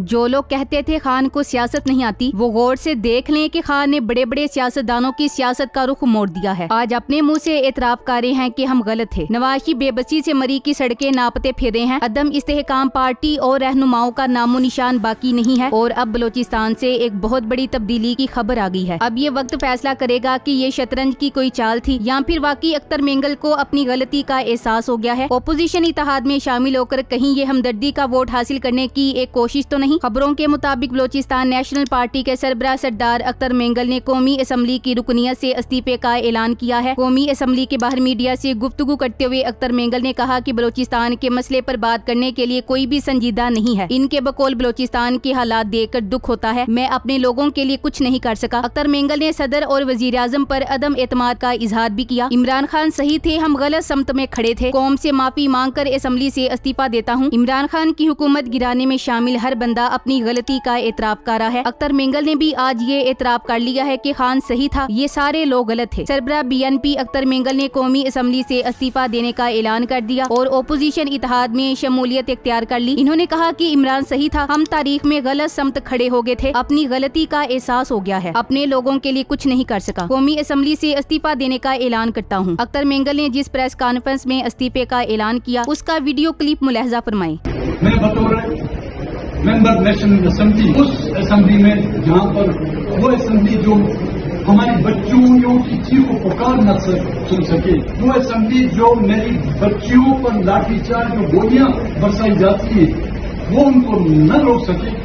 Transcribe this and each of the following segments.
जो लोग कहते थे खान को सियासत नहीं आती, वो गौर से देख लें कि खान ने बड़े बड़े सियासतदानों की सियासत का रुख मोड़ दिया है। आज अपने मुंह से एतराफ कर रहे हैं कि हम गलत थे। नवाज की बेबसी से मरी की सड़कें नापते फिरे हैं। अदम इस्तेहकाम पार्टी और रहनुमाओं का नामो निशान बाकी नहीं है और अब बलोचिस्तान से एक बहुत बड़ी तब्दीली की खबर आ गई है। अब ये वक्त फैसला करेगा कि ये शतरंज की कोई चाल थी या फिर वाकई अख्तर मेंगल को अपनी गलती का एहसास हो गया है। ओपोजिशन इत्तेहाद में शामिल होकर कहीं ये हमदर्दी का वोट हासिल करने की एक कोशिश तो नहीं। खबरों के मुताबिक बलोचिस्तान नेशनल पार्टी के सरबराह सरदार अख्तर मेंगल ने कौमी असम्बली की रुकनियत से इस्तीफे का ऐलान किया है। कौमी असम्बली के बाहर मीडिया से गुफ्तगू करते हुए अख्तर मेंगल ने कहा कि बलोचिस्तान के मसले पर बात करने के लिए कोई भी संजीदा नहीं है। इनके बकौल बलोचिस्तान के हालात देखकर दुख होता है। मैं अपने लोगों के लिए कुछ नहीं कर सका। अख्तर मेंगल ने सदर और वजीर आजम पर अदम एतमाद का इजहार भी किया। इमरान खान सही थे, हम गलत समत में खड़े थे। कौम से माफी मांग कर असम्बली से इस्तीफा देता हूँ। इमरान खान की हुकूमत गिराने में शामिल हर बंदा अपनी गलती का एतराफ कर रहा है। अख्तर मेंगल ने भी आज ये एतराफ कर लिया है कि खान सही था, ये सारे लोग गलत थे। सरबराह BNP अख्तर मेंगल ने कौमी असम्बली से इस्तीफा देने का ऐलान कर दिया और ओपोजिशन इत्तेहाद में शमूलियत इख्तियार कर ली। इन्होंने कहा कि इमरान सही था, हम तारीख में गलत समत खड़े हो गए थे, अपनी गलती का एहसास हो गया है, अपने लोगों के लिए कुछ नहीं कर सका, कौमी असम्बली से इस्तीफा देने का ऐलान करता हूँ। अख्तर मेंगल ने जिस प्रेस कॉन्फ्रेंस में इस्तीफे का ऐलान किया उसका वीडियो क्लिप मुलाहजा फरमाएं। मैं बतौर मेंबर नेशनल असेंबली उस असेंबली में जहाँ पर वो असेंबली जो हमारी बच्चियों की चीखों पुकार न सुन सके, वो असेंबली जो मेरी बच्चियों पर लाठीचार्ज जो गोलियां बरसाई जाती है वो उनको न रोक सके,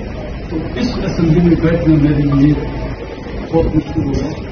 तो इस असेंबली में बैठना मेरे लिए बहुत मुश्किल होगा।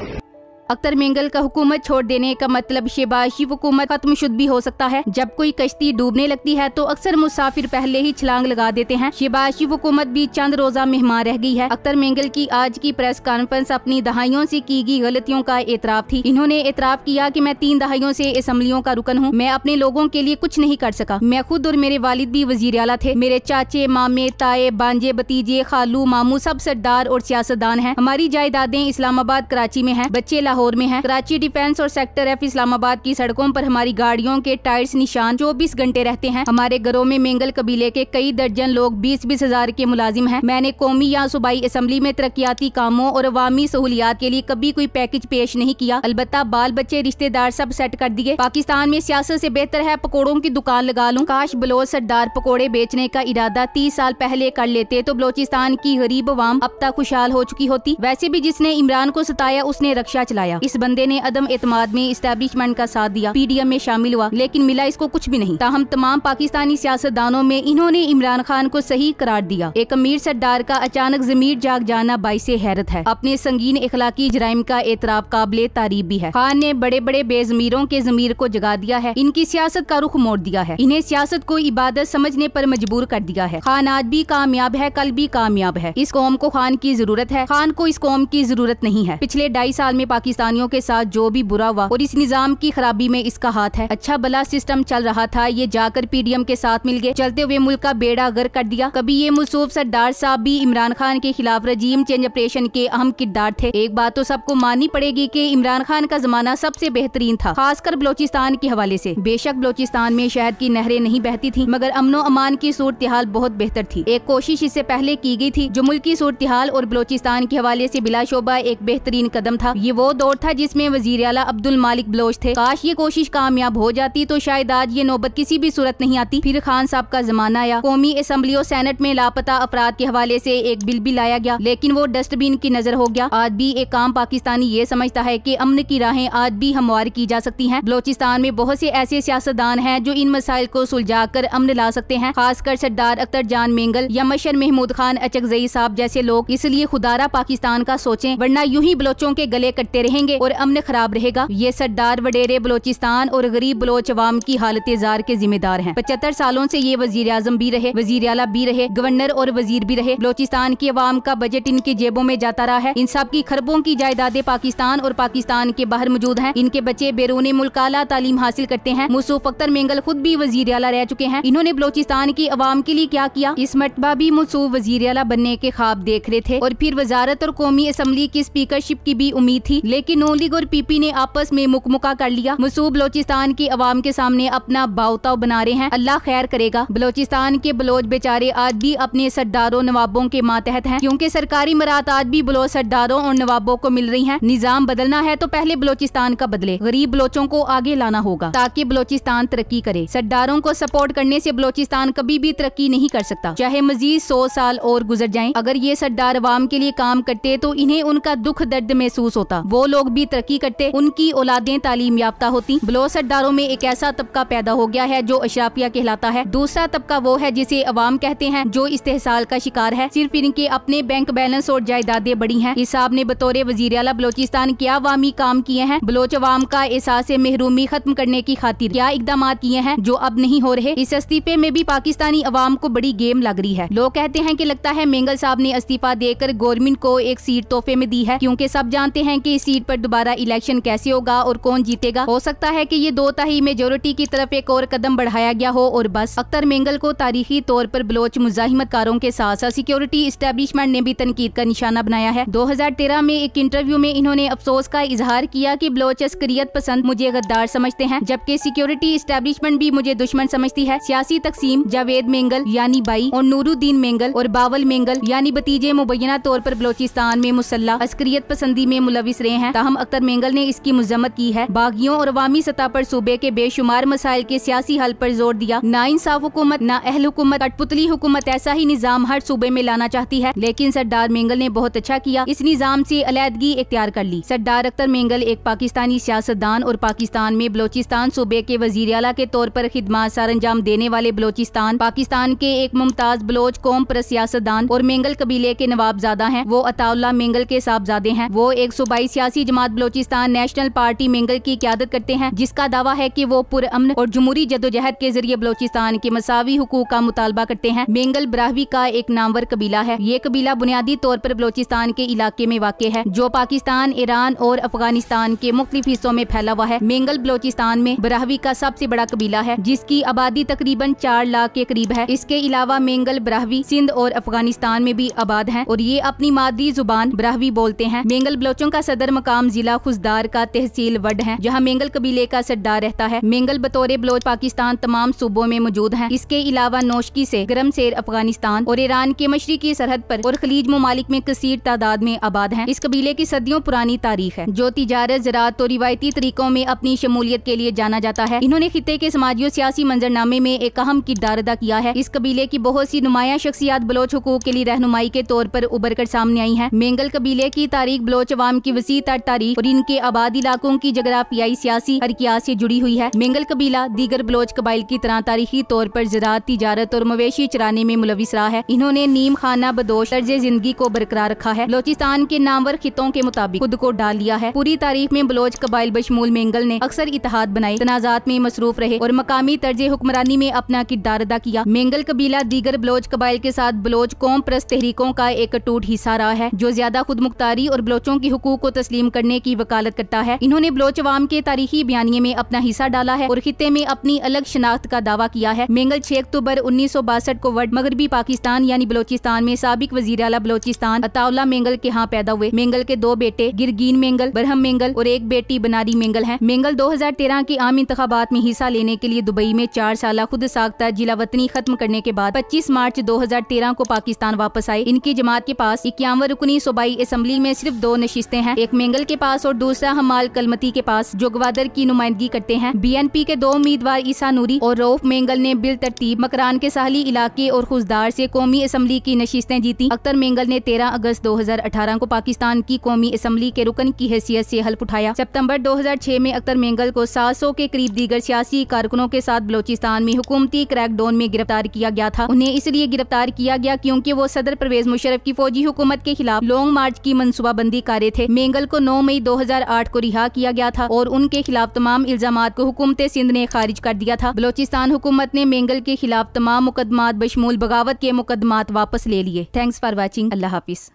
अख्तर मेंगल का हुकूमत छोड़ देने का मतलब शहबाज हुकूमत खत्म शुद्ध भी हो सकता है। जब कोई कश्ती डूबने लगती है तो अक्सर मुसाफिर पहले ही छलांग लगा देते हैं। शहबाज हुकूमत भी चंद रोजा मेहमान रह गई है। अख्तर मेंगल की आज की प्रेस कॉन्फ्रेंस अपनी दहाइयों से की गई गलतियों का एतराफ थी। इन्होंने एतराफ किया कि मैं 3 दहाइयों से असम्बलियों का रुकन हूँ, मैं अपने लोगों के लिए कुछ नहीं कर सका। मैं खुद और मेरे वालिद भी वजीर आला थे, मेरे चाचे मामे ताए बांजे भतीजे खालू मामू सब सरदार और सियासतदान हैं। हमारी जायदादें इस्लामाबाद कराची में हैं, बच्चे लाहौर में हैं। कराची डिफेंस और सेक्टर F इस्लामाबाद की सड़कों पर हमारी गाड़ियों के टायर्स निशान 24 घंटे रहते हैं। हमारे घरों में मेंगल कबीले के कई दर्जन लोग 20-20 हजार के मुलाजिम हैं। मैंने कौमी या सूबाई असम्बली में तरक्याती कामों और अवामी सहूलियात के लिए कभी कोई पैकेज पेश नहीं किया। अलबत्ता बाल बच्चे रिश्तेदार सब सेट कर दिए। पाकिस्तान में सियासत से बेहतर है पकौड़ों की दुकान लगा लूं। काश बलोच सरदार पकौड़े बेचने का इरादा 30 साल पहले कर लेते तो बलोचिस्तान की गरीब अवाम अब तक खुशहाल हो चुकी होती। वैसे भी जिसने इमरान को सताया उसने रक्षा चलाया। इस बंदे ने अदम एतमाद में इस्टेब्लिशमेंट का साथ दिया, PDM में शामिल हुआ, लेकिन मिला इसको कुछ भी नहीं। ताहम तमाम पाकिस्तानी सियासतदानों में इन्होंने इमरान खान को सही करार दिया। एक अमीर सरदार का अचानक ज़मीर जाग जाना बाइसे हैरत है। अपने संगीन इखलाकी जराइम का एतराफ काबिले तारीफ भी है। खान ने बड़े बड़े बेजमीरों के ज़मीर को जगा दिया है, इनकी सियासत का रुख मोड़ दिया है, इन्हें सियासत को इबादत समझने पर मजबूर कर दिया है। खान आज भी कामयाब है, कल भी कामयाब है। इस कौम को खान की जरूरत है, खान को इस कौम की जरूरत नहीं है। पिछले 2.5 साल में पाकिस्तानियों के साथ जो भी बुरा हुआ और इस निजाम की खराबी में इसका हाथ है। अच्छा भला सिस्टम चल रहा था, ये जाकर PDM के साथ मिल गए, चलते हुए मुल्क का बेड़ा गर्क कर दिया। कभी ये मसूफ सरदार साहब भी इमरान खान के खिलाफ रजीम चेंज ऑपरेशन के अहम किरदार थे। एक बात तो सबको माननी पड़ेगी कि इमरान खान का जमाना सबसे बेहतरीन था, खासकर बलोचिस्तान के हवाले से। बेशक बलोचिस्तान में शहद की नहरें नहीं बहती थी, मगर अमनो अमान की सूरत हाल बहुत बेहतर थी। एक कोशिश इससे पहले की गई थी जो मुल्क की सूरत हाल और बलोचिस्तान के हवाले से बिलाशोबा एक बेहतरीन कदम था। ये वो दौर था जिसमें वजीर आला अब्दुल मालिक बलोच थे। काश ये कोशिश कामयाब हो जाती तो शायद आज ये नौबत किसी भी सूरत नहीं आती। फिर खान साहब का जमाना आया, कौमी असम्बली और सेनेट में लापता अफराद के हवाले से एक बिल भी लाया गया, लेकिन वो डस्टबिन की नजर हो गया। आज भी एक आम पाकिस्तानी ये समझता है कि अमन की राहें आज भी हमवार की जा सकती हैं। बलोचिस्तान में बहुत से ऐसे सियासतदान हैं जो इन मसाइल को सुलझा कर अमन ला सकते हैं, खासकर सरदार अख्तर जान मेंगल या मशर महमूद खान अचकजई साहब जैसे लोग। इसलिए खुदारा पाकिस्तान का सोचें, वरना यूं ही बलोचों के गले कटते रहेंगे और अमन खराब रहेगा। ये सरदार वडेरे बलोचिस्तान और गरीब बलोच अवाम की हालत जार के जिम्मेदार हैं। 75 सालों से ये वजीर आजम भी रहे, वजीर आला भी रहे, गवर्नर और वजीर भी रहे। बलोचिस्तान की अवाम का बजट इनकी जेबों में जाता रहा है। इन सब की खरबों की जायदादें पाकिस्तान और पाकिस्तान के बाहर मौजूद हैं। इनके बच्चे बैरून मुल्क आला तालीम हासिल करते हैं। मसूफ अख्तर मेंगल खुद भी वजीर आला रह चुके हैं। इन्होंने बलोचिस्तान की अवाम के लिए क्या किया? इस मरतबा भी मसूफ वजीर आला बनने के ख्वाब देख रहे थे और फिर वजारत और कौमी असम्बली की स्पीकरशिप की भी उम्मीद थी, लेकिन नून लीग और पीपी ने आपस में मुकमुका कर लिया। मसूब बलोचिस्तान की अवाम के सामने अपना बावताव बना रहे हैं। अल्लाह खैर करेगा। बलोचिस्तान के बलोच बेचारे आज भी अपने सरदारों नवाबों के मातहत हैं, क्योंकि सरकारी मरात आज भी बलोच सरदारों और नवाबों को मिल रही हैं। निजाम बदलना है तो पहले बलोचिस्तान का बदले। गरीब बलोचों को आगे लाना होगा ताकि बलोचिस्तान तरक्की करे। सरदारों को सपोर्ट करने से बलोचिस्तान कभी भी तरक्की नहीं कर सकता, चाहे मजीद 100 साल और गुजर जाएं। अगर ये सरदार अवाम के लिए काम करते तो इन्हें उनका दुख दर्द महसूस होता, वो लोग भी तरक्की करते, उनकी औलादें तालीम याफ्ता होती। बलोच सरदारों में एक ऐसा तबका पैदा हो गया है जो अशराफिया कहलाता है। दूसरा तबका वो है जिसे अवाम कहते हैं, जो इस्तेहसाल का शिकार है। सिर्फ इनके अपने बैंक बैलेंस और जायदादें बड़ी हैं। इस साहब ने बतौर वजीर आला बलोचिस्तान क्या अवामी काम किए हैं? बलोच अवाम का एहसास महरूमी खत्म करने की खातिर क्या इकदाम किए हैं जो अब नहीं हो रहे? इस इस्तीफे में भी पाकिस्तानी अवाम को बड़ी गेम लग रही है। लोग कहते हैं कि लगता है मेंगल साहब ने इस्तीफा देकर गवर्नमेंट को एक सीट तोहफे में दी है, क्योंकि सब जानते हैं कि इस सीट पर दोबारा इलेक्शन कैसे होगा और कौन जीतेगा। हो सकता है कि ये 2/3 मेजोरिटी की तरफ एक और कदम बढ़ाया गया हो और बस। अख्तर मेंगल को तारीखी तौर पर बलोच मुजाहिमतकारों के साथ साथ सिक्योरिटी एस्टेब्लिशमेंट ने भी तनकीद का निशाना बनाया है। 2013 में एक इंटरव्यू में इन्होंने अफसोस का इजहार किया कि बलोच अस्करियत पसंद मुझे गद्दार समझते हैं, जबकि सिक्योरिटी एस्टेब्लिशमेंट भी मुझे दुश्मन समझती है। सियासी तकसीम जावेद मेंगल यानी बाई और नूरुद्दीन मेंगल और बावल मेंगल यानी भतीजे मुबैना तौर पर बलोचिस्तान में मुसल्ला अस्करियत पसंदी में मुलविस रहे हैं। ताहम अख्तर मेंगल ने इसकी मजम्मत की है। बागियों और अवामी सतह पर सूबे के बेशुमार मसाइल के सियासी हल पर जोर दिया। ना इंसाफ हुकूमत, ना अहल हुकूमत, कठपुतली हुकूमत, ऐसा ही निजाम हर सूबे में लाना चाहती है। लेकिन सरदार मेंगल ने बहुत अच्छा किया, इस निजाम से अलहदगी इख्तियार कर ली। सरदार अख्तर मेंगल एक पाकिस्तानी सियासतदान और पाकिस्तान में बलोचिस्तान सूबे के वजीर आला के तौर पर खिदमत सरअंजाम देने वाले बलोचिस्तान पाकिस्तान के एक मुमताज बलोच कौम पर सियासतदान और मेंगल कबीले के नवाबजादा हैं। वो अताउल्लाह मेंगल के साहबजादे हैं। वो एक सूबाई सियासी जमात बलोचिस्तान नेशनल पार्टी मेंगल की क़यादत करते हैं, जिसका दावा है कि वो पुरअमन और जमहूरी जदोजहद के जरिए बलोचिस्तान के मसावी हुकूक का मुतालबा करते हैं। मेंगल ब्राहवी का एक नामवर कबीला है। ये कबीला बुनियादी तौर पर बलोचिस्तान के इलाके में वाक़ है, जो पाकिस्तान, ईरान और अफगानिस्तान के मुख्तलिफ हिस्सों में फैला हुआ है। मेंगल बलोचिस्तान में ब्राहवी का सबसे बड़ा कबीला है, जिसकी आबादी तकरीबन 4 लाख के करीब है। इसके अलावा मेंगल ब्राहवी सिंध और अफगानिस्तान में भी आबाद हैं और ये अपनी मादरी जुबान ब्राहवी बोलते हैं। मेंगल बलोचों का सदर मकाम जिला खुजदार का तहसील वड है, जहाँ मेंगल कबीले का सरदार रहता है। मेंगल बतौर बलोच पाकिस्तान तमाम सूबों में मौजूद हैं। इसके अलावा नौशकी से गरमसेर अफगानिस्तान और ईरान के मशरिकी सरहद पर और खलीज ममालिक में कसीर तादाद में आबाद हैं। इस कबीले की सदियों पुरानी तारीख है, जो तिजारत, ज़राअत और रिवायती तरीकों में अपनी शमूलियत के लिए जाना जाता है। इन्होंने खित्ते के समाजी और सियासी मंजरनामे में एक अहम किरदार अदा किया है। इस कबीले की बहुत सी नुमाया शख्सियात बलोच हुकूक के लिए रहनुमाई के तौर पर उभर कर सामने आई हैं। मेंगल कबीले की तारीख बलोच अवाम की वसी तर तारीख और इनके आबाद इलाकों की जगराफियाई सियासी हरकियात से जुड़ी हुई है। मेंगल कबीला दीगर बलोच कबाइल की तरह तारीखी तौर पर ज़राअत, तिजारत और मवेशी चराने में मुलविस रहा है। इन्होंने नीम खाना बदोश तर्ज जिंदगी को बरकरार रखा है। बलोचिस्तान के नामवर खितों के मुताबिक खुद को डाल लिया है। पूरी तारीख में बलोच कबाइल बशमूल मेंगल ने अक्सर इत्तेहाद बनाए, तनाजात में मसरूफ रहे और मकामी तर्ज हुक्मरानी में अपना किरदार अदा किया। मेंगल कबीला दीगर बलोच कबाइल के साथ बलोच कौम परस्त तहरीकों का एक अटूट हिस्सा रहा है, जो ज्यादा खुद मुख्तारी और बलोचों की हुकूक को तस्लीम करने की वकालत करता है। इन्होंने बलोच अवाम के तारीखी बयानिए में अपना हिस्सा डाला है और खित्ते में अपनी अलग शनाख्त का दावा किया है। मेंगल 6 अक्टूबर 1962 को वड मगरबी पाकिस्तान यानी बलोचिस्तान में साबिक वजीर आला बलोचिस्तान अताउल्लाह मेंगल के यहाँ पैदा हुए। मेंगल के 2 बेटे गिरगीन मेंगल, बरहम मेंगल और एक बेटी बनारी मेंगल हैं। मेंगल 2013 के आम इंतखाबात में हिस्सा लेने के लिए दुबई में 4 साल खुद साख्ता जिला वतनी खत्म करने के बाद 25 मार्च 2013 को पाकिस्तान वापस आए। इनकी जमात के पास 51 रुकनी सूबाई असम्बली में सिर्फ 2 नशिस्तें हैं, एक मेंगल के पास और दूसरा हमाल कलमती के पास, जो गवादर की नुमाइंदगी करते हैं। BNP के 2 उम्मीदवार ईसा नूरी और रऊफ मेंगल ने बिल तरतीब मकरान के साहली इलाके और खुजदार से कौमी असम्बली की नशिस्तें जीती। अख्तर मेंगल ने 13 अगस्त 2018 को पाकिस्तान की कौमी असम्बली के रुकन की हैसियत से हल्फ उठाया। सितंबर 2006 में अख्तर मेंगल को 700 के करीब दीगर सियासी कारकुनों के साथ बलोचिस्तान में हुकूमती क्रैकडाउन में गिरफ्तार किया गया था। उन्हें इसलिए गिरफ्तार किया गया क्योंकि वो सदर परवेज मुशर्रफ की फौजी हुकूमत के खिलाफ लॉन्ग मार्च की मंसूबाबंदी कर रहे थे। मेंगल को 9 मई 2008 को रिहा किया गया था और उनके खिलाफ तमाम इल्जामात को हुकूमत सिंध ने खारिज कर दिया था। बलोचिस्तान हुकूमत ने मेंगल के खिलाफ तमाम मुकदमात बशमूल बगावत के मुकदमात वापस ले लिए। Thanks for watching. Allah Hafiz.